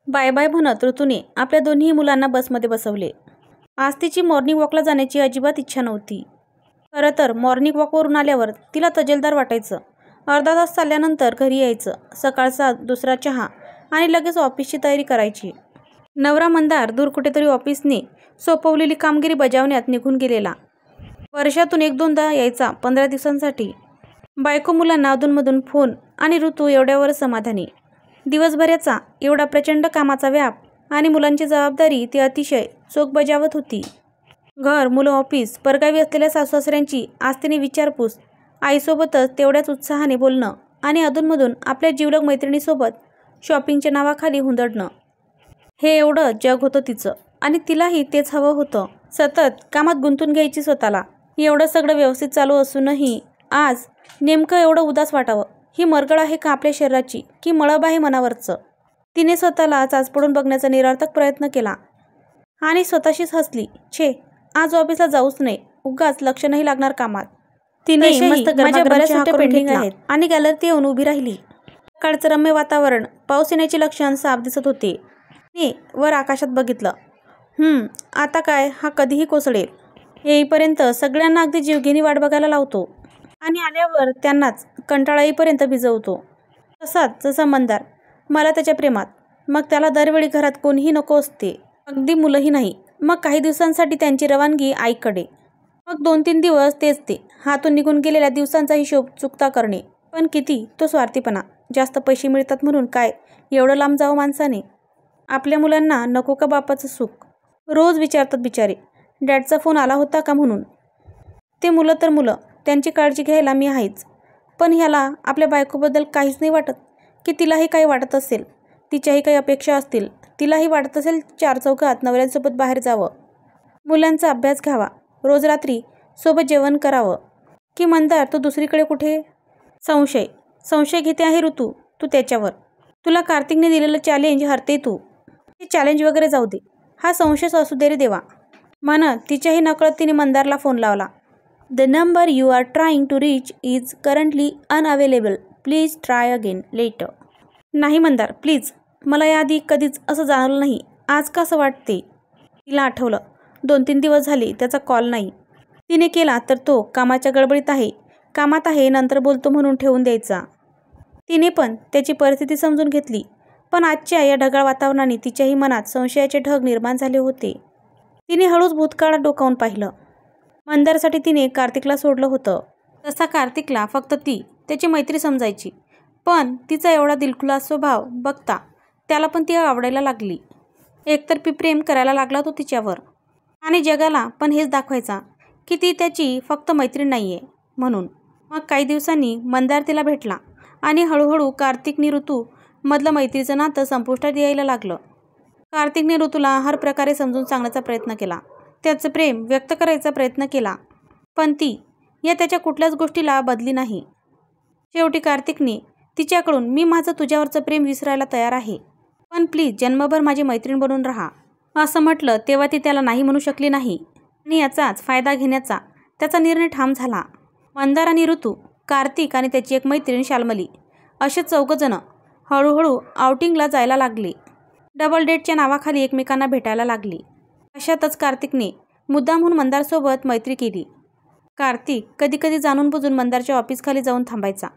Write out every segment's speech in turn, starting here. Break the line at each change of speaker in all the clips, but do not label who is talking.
Bye bye म्हणत ऋतूने आपल्या दोन्ही मुलांना बसमध्ये बसवले. आज तिची मॉर्निंग वॉकला जाण्याची अजिबात इच्छा नव्हती. खरं तर मॉर्निंग वॉकवरून आल्यावर तिला तजेलदार वाटायचं. अर्धा तास चालल्यानंतर घरी यायचं, सकाळचा दुसरा चहा आणि लगेच ऑफिसची तयारी करायची. नवरा मंदार दूर कुठेतरी ऑफिसने सोपवलेली कामगिरी बजावण्यात निघून गेलेला. वर्षातून 1-2दा यायचा 15 दिवसांसाठी. बायको मुलांना अधूनमधून फोन आणि ऋतू एवढ्यावर समाधानी. दिवसभराचा एवढा प्रचंड कामाचा व्याप आणि मुलांची जबाबदारी ती अतिशय चोख बजावत होती. घर, मुलं, ऑफिस, परगावी असलेल्या सासू-सासऱ्यांची आज तिने विचारपूस, आईसोबतच तेवढ्याच उत्साहाने बोलणं आणि अधूनमधून आपल्या जिवलग मैत्रिणीसोबत शॉपिंगच्या नावाखाली हुंदडणं, हे एवढं जग होतं तिचं. आणि तिलाही तेच हवं होतं. सतत कामात गुंतून घ्यायची स्वतःला. एवढं सगळं व्यवस्थित चालू असूनही आज नेमकं एवढं उदास वाटावं. ही मरगळ आहे का आपल्या शरीराची, की मळब आहे मनावरचं? तिने स्वतःला चाचपडून बघण्याचा निरर्थक प्रयत्न केला आणि स्वतःशीच हसली. छे, आज ऑफिसला जाऊच नये, उगाच लक्ष नाही लागणार कामात. तिने मस्त माझ्या बऱ्याच सुट्ट्या पेंडिंग आहेत आणि गॅलरीत येऊन उभी राहिली. सकाळचं रम्य वातावरण, पाऊस येण्याची लक्षण साफ दिसत होते. तिने वर आकाशात बघितलं. आता काय, हा कधीही कोसळेल. येईपर्यंत सगळ्यांना अगदी जीवघेणी वाट बघायला लावतो आणि आल्यावर त्यांनाच कंटाळा येईपर्यंत भिजवतो. तसाच जसा मंदार मला त्याच्या प्रेमात. मग त्याला दरवेळी घरात कोणीही नको असते, अगदी मुलंही नाही. मग काही दिवसांसाठी त्यांची रवानगी आईकडे. मग 2-3 दिवस तेच ते. हातून निघून गेलेल्या दिवसांचा हिशोब चुकता करणे. पण किती तो स्वार्थीपणा. जास्त पैसे मिळतात म्हणून काय एवढं लांब जावं माणसाने? आपल्या मुलांना नको का बापाचं सुख? रोज विचारतात बिचारे, डॅडचा फोन आला होता का म्हणून. ते मुलं तर मुलं, त्यांची काळजी घ्यायला मी आहेच. पण ह्याला आपल्या बायकोबद्दल काहीच नाही वाटत की तिलाही काही वाटत असेल, तिच्याही काही अपेक्षा असतील. तिलाही वाटत असेल 4 चौघात नवऱ्यांसोबत बाहेर जावं, मुलांचा अभ्यास घ्यावा, रोज रात्री सोबत जेवण करावं. की मंदार तो दुसरीकडे कुठे? संशय घेते आहे ऋतू तू त्याच्यावर. तुला कार्तिकने दिलेलं चॅलेंज हरते तू. ते चॅलेंज वगैरे जाऊ दे, हा संशय असू दे रे देवा म्हणत तिच्याही नकळत तिने मंदारला फोन लावला. The number you are trying to reach is currently unavailable. Please try again later. नाही मंदार, प्लीज. मला याआधी कधीच असं जाणवलं नाही. आज का असं वाटते? तिला आठवलं 2-3 दिवस झाले त्याचा कॉल नाही. तिने केला तर तो कामाच्या गडबडीत आहे, कामात आहे, नंतर बोलतो म्हणून ठेवून द्यायचा. तिने पण त्याची परिस्थिती समजून घेतली. पण आजच्या या ढगाळ वातावरणाने तिच्याही मनात संशयाचे ढग निर्माण झाले होते. तिने हळूच भूतकाळात डोकावून पाहिलं. मंदारसाठी तिने कार्तिकला सोडलं होतं. तसा कार्तिकला फक्त ती त्याची मैत्री समजायची. पण तिचा एवढा दिलखुलास स्वभाव बघता त्याला पण ती आवडायला लागली. एकतर प्रेम करायला लागला तो तिच्यावर आणि जगाला पण हेच दाखवायचा की ती त्याची फक्त मैत्रीण नाही आहे म्हणून. मग काही दिवसांनी मंदार तिला भेटला आणि हळूहळू कार्तिकनी ऋतू मधलं मैत्रीचं नातं संपुष्टात यायला लागलं. कार्तिकने ऋतूला हर प्रकारे समजून सांगण्याचा प्रयत्न केला, त्याचं प्रेम व्यक्त करायचा प्रयत्न केला. पण ती या त्याच्या कुठल्याच गोष्टीला बदली नाही. शेवटी कार्तिकने तिच्याकडून मी माझं तुझ्यावरचं प्रेम विसरायला तयार आहे, पण प्लीज जन्मभर माझी मैत्रीण बनून राहा असं म्हटलं. तेव्हा ती त्याला नाही म्हणू शकली नाही आणि याचाच फायदा घेण्याचा त्याचा निर्णय ठाम झाला. मंदार आणि ऋतू, कार्तिक आणि त्याची एक मैत्रीण शाल्मली असे 4 जण हळूहळू आउटिंगला जायला लागले. डबल डेटच्या नावाखाली एकमेकांना भेटायला लागली. अशातच कार्तिकने मुद्दामहून मंदारसोबत मैत्री केली. कार्तिक कधी कधी जाणून बुजून मंदारच्या ऑफिसखाली जाऊन थांबायचा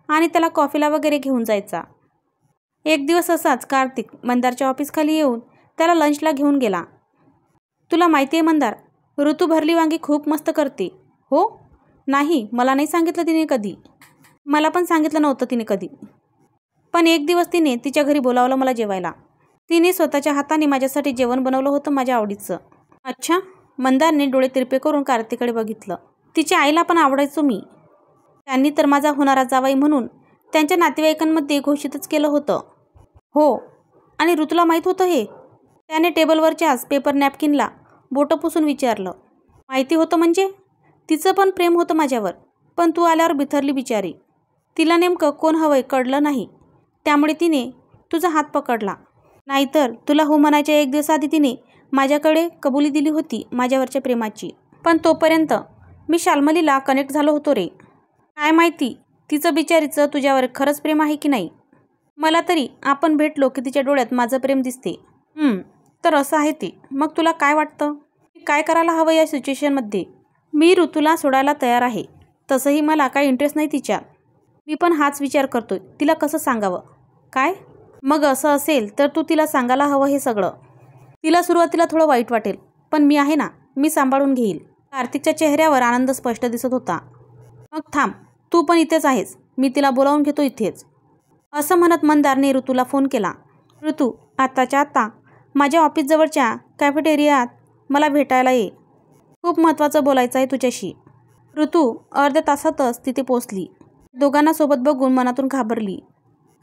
आणि त्याला कॉफीला वगैरे घेऊन जायचा. एक दिवस असाच कार्तिक मंदारच्या ऑफिसखाली येऊन त्याला लंचला घेऊन गेला. तुला माहिती आहे मंदार, ऋतू भरली वांगी खूप मस्त करते. हो? नाही, मला नाही सांगितलं तिने कधी. मला पण सांगितलं नव्हतं तिने कधी. पण एक दिवस तिने तिच्या घरी बोलावलं मला जेवायला. तिने स्वतःच्या हाताने माझ्यासाठी जेवण बनवलं होतं माझ्या आवडीचं. अच्छा. मंदारने डोळे तिरपे करून कार्तिककडे बघितलं. तिच्या आईला पण आवडायचो मी. त्यांनी तर माझा होणारा जावई म्हणून त्यांच्या नातेवाईकांमध्ये घोषितच केलं होतं. हो, आणि ऋतूला माहीत होतं हे? त्याने टेबलवरच्याच पेपर नॅपकिनला बोटं पुसून विचारलं. माहिती होतं म्हणजे? तिचं पण प्रेम होतं माझ्यावर, पण तू आल्यावर बिथरली बिचारी. तिला नेमकं कोण हवंय कळलं नाही, त्यामुळे तिने तुझा हात पकडला. नाहीतर तुला हो म्हणायच्या 1 दिवस आधी तिने माझ्याकडे कबुली दिली होती माझ्यावरच्या प्रेमाची. पण तोपर्यंत मी शाल्मलीला कनेक्ट झालो होतो रे. काय माहिती तिचं बिचारीचं तुझ्यावर खरंच प्रेम आहे की नाही. मला तरी आपण भेटलो की तिच्या डोळ्यात माझं प्रेम दिसते. तर असं आहे ते. मग तुला काय वाटतं? काय करायला हवं या सिच्युएशनमध्ये? मी ऋतूला सोडायला तयार आहे. तसंही मला काही इंटरेस्ट नाही तिच्यात. मी पण हाच विचार करतोय, तिला कसं सांगावं. काय? मग असं असेल तर तू तिला सांगायला हवं हे सगळं. तिला सुरुवातीला थोडं वाईट वाटेल, पण मी आहे ना, मी सांभाळून घेईल. कार्तिकच्या चेहऱ्यावर आनंद स्पष्ट दिसत होता. मग थांब, तू पण इथेच आहेस, मी तिला बोलावून घेतो इथेच. असं म्हणत मंदारने ऋतूला फोन केला. ऋतू, आत्ताच्या आत्ता माझ्या ऑफिसजवळच्या कॅफेटेरियात मला भेटायला ये. खूप महत्त्वाचं बोलायचं आहे तुझ्याशी. ऋतू अर्ध्या तासातच तिथे पोचली. दोघांना सोबत बघून मनातून घाबरली.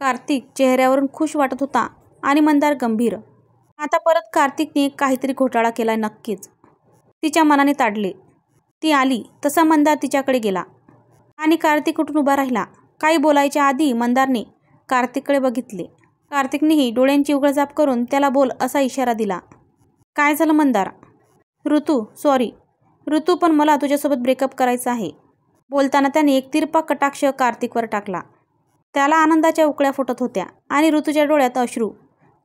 कार्तिक चेहऱ्यावरून खुश वाटत होता आणि मंदार गंभीर. आता परत कार्तिकने काहीतरी घोटाळा केलाय नक्कीच. तिच्या मनाने ताडले. ती आली तसा मंदार तिच्याकडे गेला आणि कार्तिक उठून उभा राहिला. काही बोलायच्या आधी मंदारने कार्तिककडे बघितले. कार्तिकनेही डोळ्यांची उघडझाप करून त्याला बोल असा इशारा दिला. काय झालं मंदार? ऋतू, सॉरी ऋतू, पण मला तुझ्यासोबत ब्रेकअप करायचं आहे. बोलताना त्याने एक तिरपा कटाक्ष कार्तिकवर टाकला. त्याला आनंदाच्या उकळ्या फुटत होत्या आणि ऋतूच्या डोळ्यात अश्रू.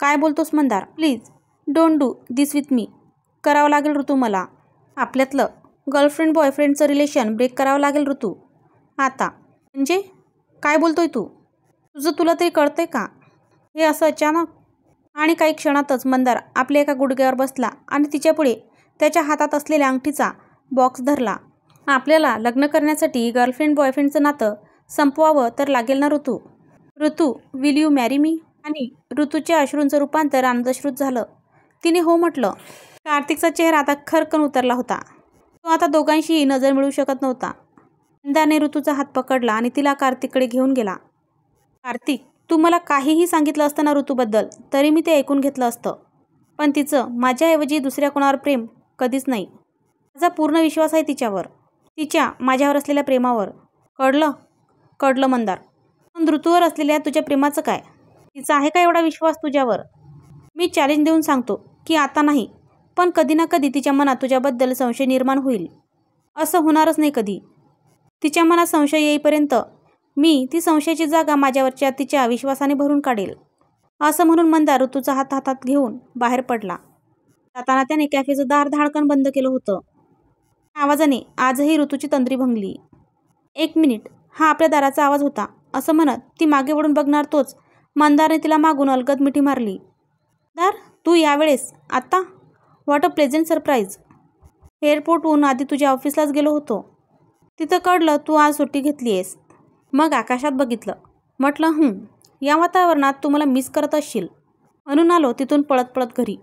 काय बोलतोस Mandar? Please don't do this with me. करावं लागेल ऋतू मला. आपल्यातलं गर्लफ्रेंड बॉयफ्रेंडचं रिलेशन ब्रेक करावं लागेल ऋतू आता. म्हणजे काय बोलतोय तू? तुला तरी कळतंय का? हे असं अचानक? आणि काही क्षणातच मंदार आपल्या एका गुडघ्यावर बसला आणि तिच्यापुढे त्याच्या हातात असलेल्या अंगठीचा बॉक्स धरला. आपल्याला लग्न करण्यासाठी गर्लफ्रेंड बॉयफ्रेंडचं नातं संपवावं तर लागेल ना ऋतू? ऋतू, विल यू मॅरी मी? आणि ऋतूच्या अश्रूंचं रूपांतर आनंदश्रूत झालं. तिने हो म्हटलं. कार्तिकचा चेहरा आता खरकन उतरला होता. तो आता दोघांशीही नजर मिळवू शकत नव्हता. मंदारने ऋतूचा हात पकडला आणि तिला कार्तिककडे घेऊन गेला. कार्तिक, तू मला काहीही सांगितलं असतं ना ऋतूबद्दल, तरी मी ते ऐकून घेतलं असतं. पण तिचं माझ्याऐवजी दुसऱ्या कोणावर प्रेम कधीच नाही. माझा पूर्ण विश्वास आहे तिच्यावर, तिच्या माझ्यावर असलेल्या प्रेमावर. कळलं मंदार. पण ऋतूवर असलेल्या तुझ्या प्रेमाचं काय? तिचा आहे का एवढा विश्वास तुझ्यावर? मी चॅलेंज देऊन सांगतो की आता नाही, पण कधी ना कधी तिच्या मनात तुझ्याबद्दल संशय निर्माण होईल. असं होणारच नाही कधी. तिच्या मनात संशय येईपर्यंत मी ती संशयाची जागा माझ्यावरच्या तिच्या विश्वासाने भरून काढेल. असं म्हणून मंदार ऋतूचा हात हातात घेऊन बाहेर पडला. जाताना त्याने कॅफेचं दार धाडकन बंद केलं होतं. आवाजाने आजही ऋतूची तंद्री भंगली. 1 मिनिट, हा आपल्या दाराचा आवाज होता. असं म्हणत ती मागे वळून बघणार तोच मंदारने तिला मागून अलगद मिठी मारली. दार, तू यावेळेस? आत्ता? What a pleasant surprise. एअरपोर्टहून आधी तुझ्या ऑफिसलाच गेलो होतो. तिथं कळलं तू आज सुट्टी घेतली आहेस. मग आकाशात बघितलं. म्हटलं या वातावरणात तू मला मिस करत असशील म्हणून आलो तिथून पळत पळत घरी.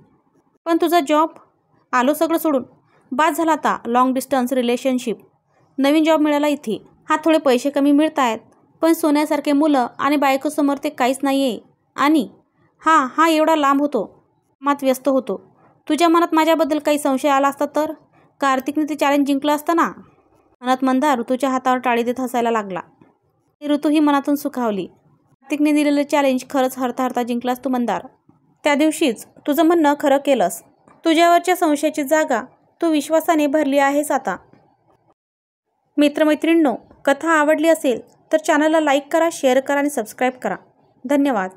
पण तुझा जॉब? आलो सगळं सोडून. बाद झाला आता लॉंग डिस्टन्स रिलेशनशिप. नवीन जॉब मिळाला इथे. हा थोडे पैसे कमी मिळत आहेत, पण सोन्यासारखे मुलं आणि बायकोसमोर ते काहीच नाही आहे. आणि हा एवढा लांब होतो, कामात व्यस्त होतो. तुझ्या मनात माझ्याबद्दल काही संशय आला असता तर कार्तिकने ते चॅलेंज जिंकलं असतं ना. मनात मंदार ऋतूच्या हातावर टाळी देत हसायला लागला. ऋतू ही मनातून सुखावली. कार्तिकने दिलेलं चॅलेंज खरंच हरता हरता जिंकलास तू मंदार. त्या दिवशीच तुझं म्हणणं खरं केलंस. तुझ्यावरच्या संशयाची जागा तू विश्वासाने भरली आहेस आता. मित्रमैत्रिणींनो, कथा आवडली असेल तर चॅनलला लाईक करा, शेअर करा आणि सबस्क्राईब करा. धन्यवाद.